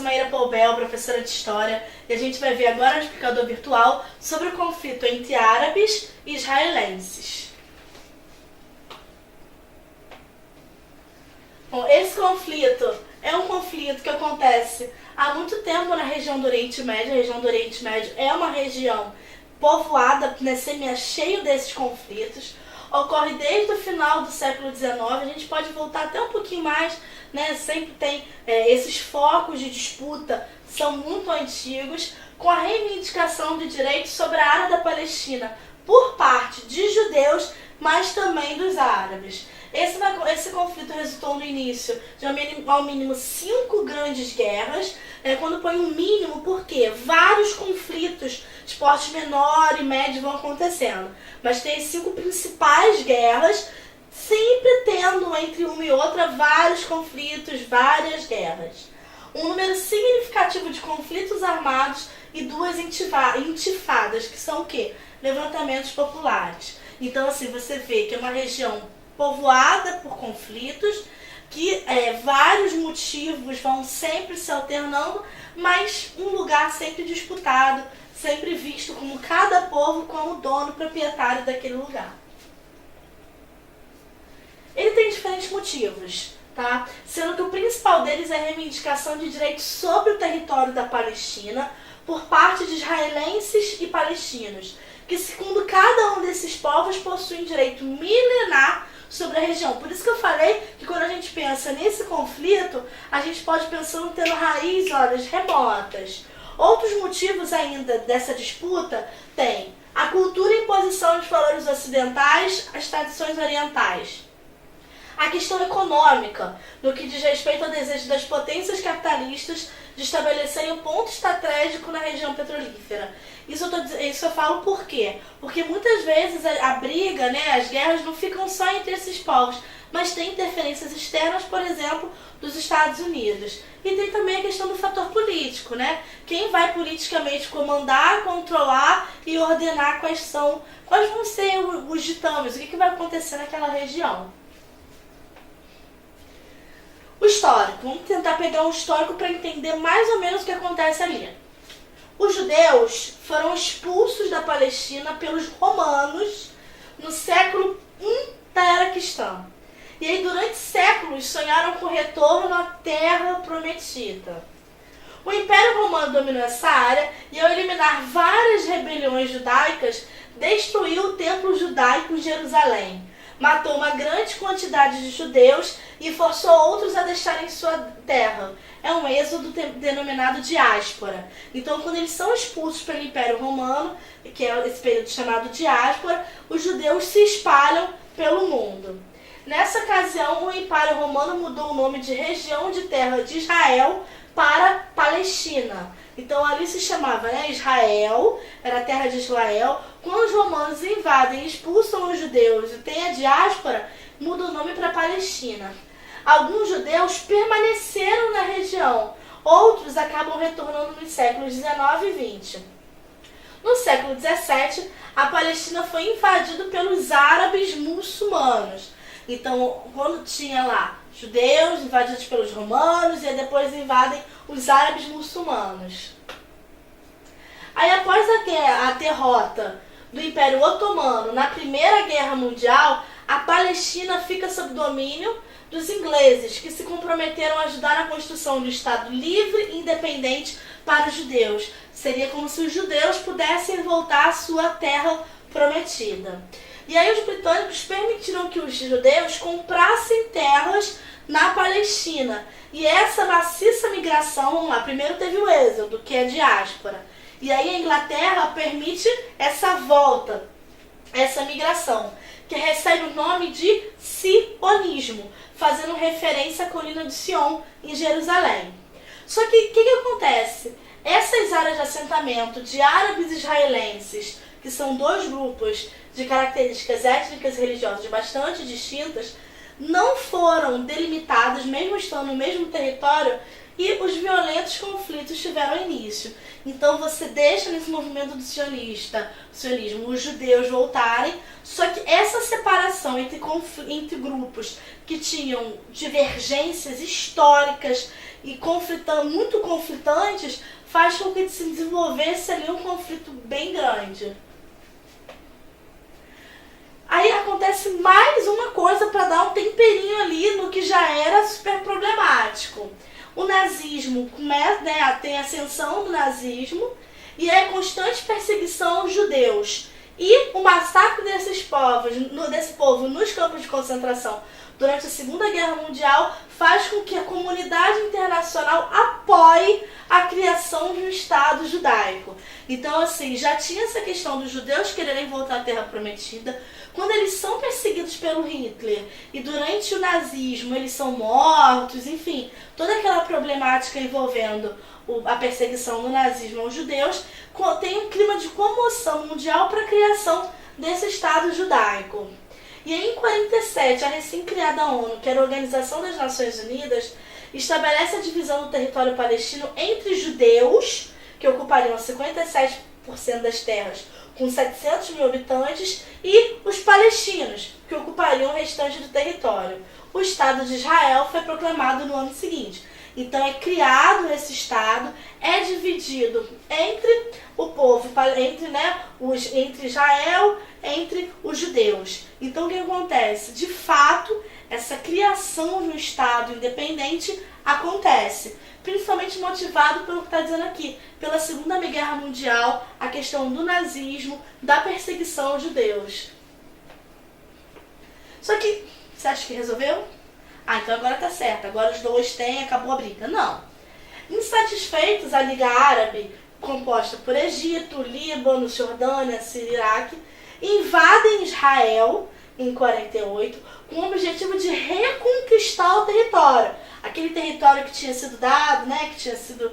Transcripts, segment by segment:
sou Maíra Poubel, professora de História, e a gente vai ver agora no explicador virtual sobre o conflito entre árabes e israelenses. Bom, esse conflito é um conflito que acontece há muito tempo na região do Oriente Médio. A região do Oriente Médio é uma região povoada, cheio desses conflitos. Ocorre desde o final do século XIX, a gente pode voltar até um pouquinho mais, né? Sempre tem esses focos de disputa, são muito antigos, com a reivindicação de direitos sobre a área da Palestina por parte de judeus, mas também dos árabes. Esse conflito resultou no início de ao mínimo 5 grandes guerras. Quando põe um mínimo, porque vários conflitos de porte menor e médio vão acontecendo. Mas tem as 5 principais guerras, sempre tendo entre uma e outra vários conflitos, várias guerras. Um número significativo de conflitos armados e 2 intifadas, que são o quê? Levantamentos populares. Então, assim, você vê que é uma região povoada por conflitos, que vários motivos vão sempre se alternando, mas um lugar sempre disputado, sempre visto como cada povo como dono proprietário daquele lugar. Ele tem diferentes motivos, tá? Sendo que o principal deles é a reivindicação de direitos sobre o território da Palestina por parte de israelenses e palestinos, que segundo cada um desses povos possuem direito milenar sobre a região. Por isso que eu falei que quando a gente pensa nesse conflito, a gente pode pensar tendo raízes, remotas. Outros motivos ainda dessa disputa tem a cultura e imposição de valores ocidentais às tradições orientais. A questão econômica, no que diz respeito ao desejo das potências capitalistas de estabelecerem um ponto estratégico na região petrolífera. Isso eu falo por quê? Porque muitas vezes a briga, as guerras não ficam só entre esses povos, mas tem interferências externas, por exemplo, dos Estados Unidos. E tem também a questão do fator político, Quem vai politicamente comandar, controlar e ordenar quais vão ser os ditames, o que vai acontecer naquela região. O histórico. Vamos tentar pegar um histórico para entender mais ou menos o que acontece ali. Os judeus foram expulsos da Palestina pelos romanos no século I da Era Cristã. E aí, durante séculos, sonharam com o retorno à Terra Prometida. O Império Romano dominou essa área e, ao eliminar várias rebeliões judaicas, destruiu o Templo Judaico em Jerusalém. Matou uma grande quantidade de judeus e forçou outros a deixarem sua terra. É um êxodo denominado diáspora. Então, quando eles são expulsos pelo Império Romano, que é esse período chamado diáspora, os judeus se espalham pelo mundo. Nessa ocasião, o Império Romano mudou o nome de região de terra de Israel para Palestina. Então ali se chamava Israel, era a terra de Israel. Quando os romanos invadem e expulsam os judeus e tem a diáspora, muda o nome para Palestina. Alguns judeus permaneceram na região, outros acabam retornando nos séculos 19 e 20. No século 17, a Palestina foi invadida pelos árabes muçulmanos. Então, quando tinha lá judeus invadidos pelos romanos e depois invadem os árabes muçulmanos. Aí, após a derrota do Império Otomano na Primeira Guerra Mundial, a Palestina fica sob domínio dos ingleses, que se comprometeram a ajudar na construção de um Estado livre e independente para os judeus. Seria como se os judeus pudessem voltar à sua terra prometida. E aí os britânicos permitiram que os judeus comprassem terras na Palestina. E essa maciça migração, vamos lá, primeiro teve o êxodo, que é a diáspora. E aí a Inglaterra permite essa volta, essa migração, que recebe o nome de sionismo, fazendo referência à colina de Sion, em Jerusalém. Só que o que acontece? Essas áreas de assentamento de árabes israelenses, que são 2 grupos de características étnicas e religiosas bastante distintas, não foram delimitadas, mesmo estando no mesmo território, e os violentos conflitos tiveram início. Então você deixa nesse movimento do sionismo os judeus voltarem, só que essa separação entre grupos que tinham divergências históricas e muito conflitantes faz com que se desenvolvesse ali um conflito bem grande. Aí acontece mais uma coisa para dar um temperinho ali no que já era super problemático. O nazismo começa, né, tem a ascensão do nazismo e a constante perseguição aos judeus. E o massacre desse povo nos campos de concentração durante a Segunda Guerra Mundial faz com que a comunidade internacional apoie a criação de um Estado judaico. Então, assim, já tinha essa questão dos judeus quererem voltar à Terra Prometida. Quando eles são perseguidos pelo Hitler e durante o nazismo eles são mortos, enfim, toda aquela problemática envolvendo a perseguição do nazismo aos judeus, tem um clima de comoção mundial para a criação desse Estado judaico. E aí, em 1947, a recém-criada ONU, que era a Organização das Nações Unidas, estabelece a divisão do território palestino entre judeus, que ocupariam 57% das terras, com 700 mil habitantes, e os palestinos, que ocupariam o restante do território. O Estado de Israel foi proclamado no ano seguinte. Então é criado esse Estado, é dividido entre o povo, entre Israel, entre os judeus. Então o que acontece? De fato, essa criação de um Estado independente acontece, principalmente motivado pelo que está dizendo aqui, pela Segunda Guerra Mundial, a questão do nazismo, da perseguição aos judeus. Só que, você acha que resolveu? Então agora tá certo, agora os dois têm, acabou a briga. Não. Insatisfeitos, a Liga Árabe, composta por Egito, Líbano, Jordânia, Síria e Iraque, invadem Israel em 48 com o objetivo de reconquistar o território. Aquele território que tinha sido dado, que tinha sido...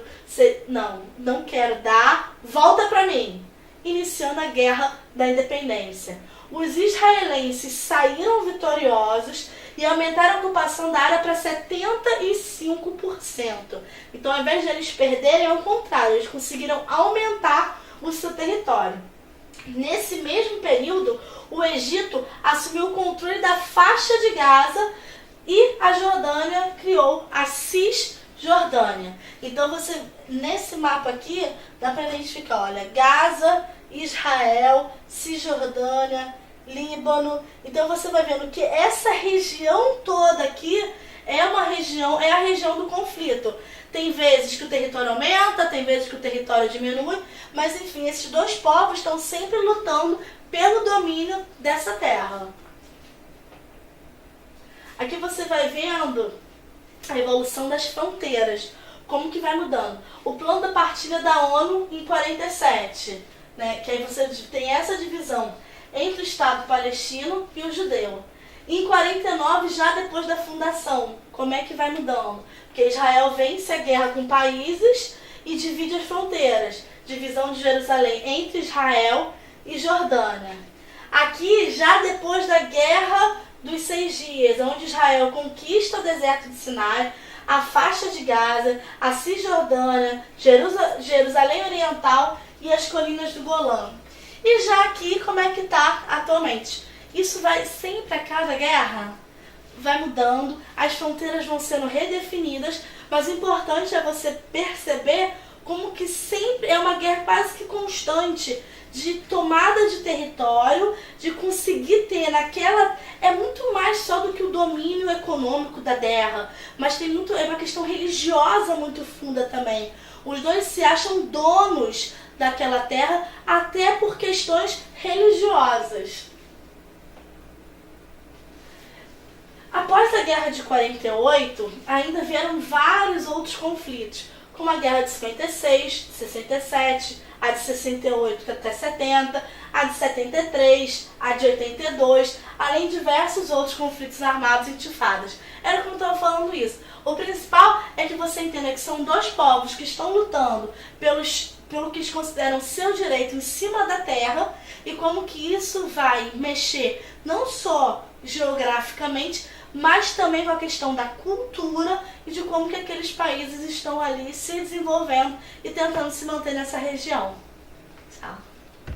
Não quero dar, volta pra mim. Iniciando a Guerra da Independência. Os israelenses saíram vitoriosos e aumentaram a ocupação da área para 75%. Então, ao invés de eles perderem, ao contrário, eles conseguiram aumentar o seu território. Nesse mesmo período, o Egito assumiu o controle da faixa de Gaza e a Jordânia criou a Cisjordânia. Então, nesse mapa aqui, dá para identificar, olha, Gaza, Israel, Cisjordânia, Líbano. Então você vai vendo que essa região toda aqui é a região do conflito. Tem vezes que o território aumenta, tem vezes que o território diminui, mas enfim, esses dois povos estão sempre lutando pelo domínio dessa terra. Aqui você vai vendo a evolução das fronteiras, como que vai mudando. O plano da partilha da ONU em 47, que aí você tem essa divisão entre o Estado palestino e o judeu. Em 49, já depois da fundação, como é que vai mudando? Porque Israel vence a guerra com países e divide as fronteiras. Divisão de Jerusalém entre Israel e Jordânia. Aqui, já depois da Guerra dos 6 Dias, onde Israel conquista o deserto de Sinai, a faixa de Gaza, a Cisjordânia, Jerusalém Oriental e as colinas do Golã. E já aqui, como é que está atualmente? Isso vai sempre, a cada guerra, vai mudando, as fronteiras vão sendo redefinidas, mas o importante é você perceber como que sempre é uma guerra quase que constante de tomada de território, de conseguir ter naquela... É muito mais só do que o domínio econômico da terra, mas é uma questão religiosa muito funda também. Os dois se acham donos daquela terra até por questões religiosas. Após a Guerra de 48, ainda vieram vários outros conflitos, como a Guerra de 56, de 67, a de 68 até 70, a de 73, a de 82, além de diversos outros conflitos armados e intifadas. Era como eu estava falando isso. O principal é que você entenda que são dois povos que estão lutando pelo que eles consideram seu direito em cima da terra e como que isso vai mexer não só geograficamente, mas também com a questão da cultura e de como que aqueles países estão ali se desenvolvendo e tentando se manter nessa região. Tchau.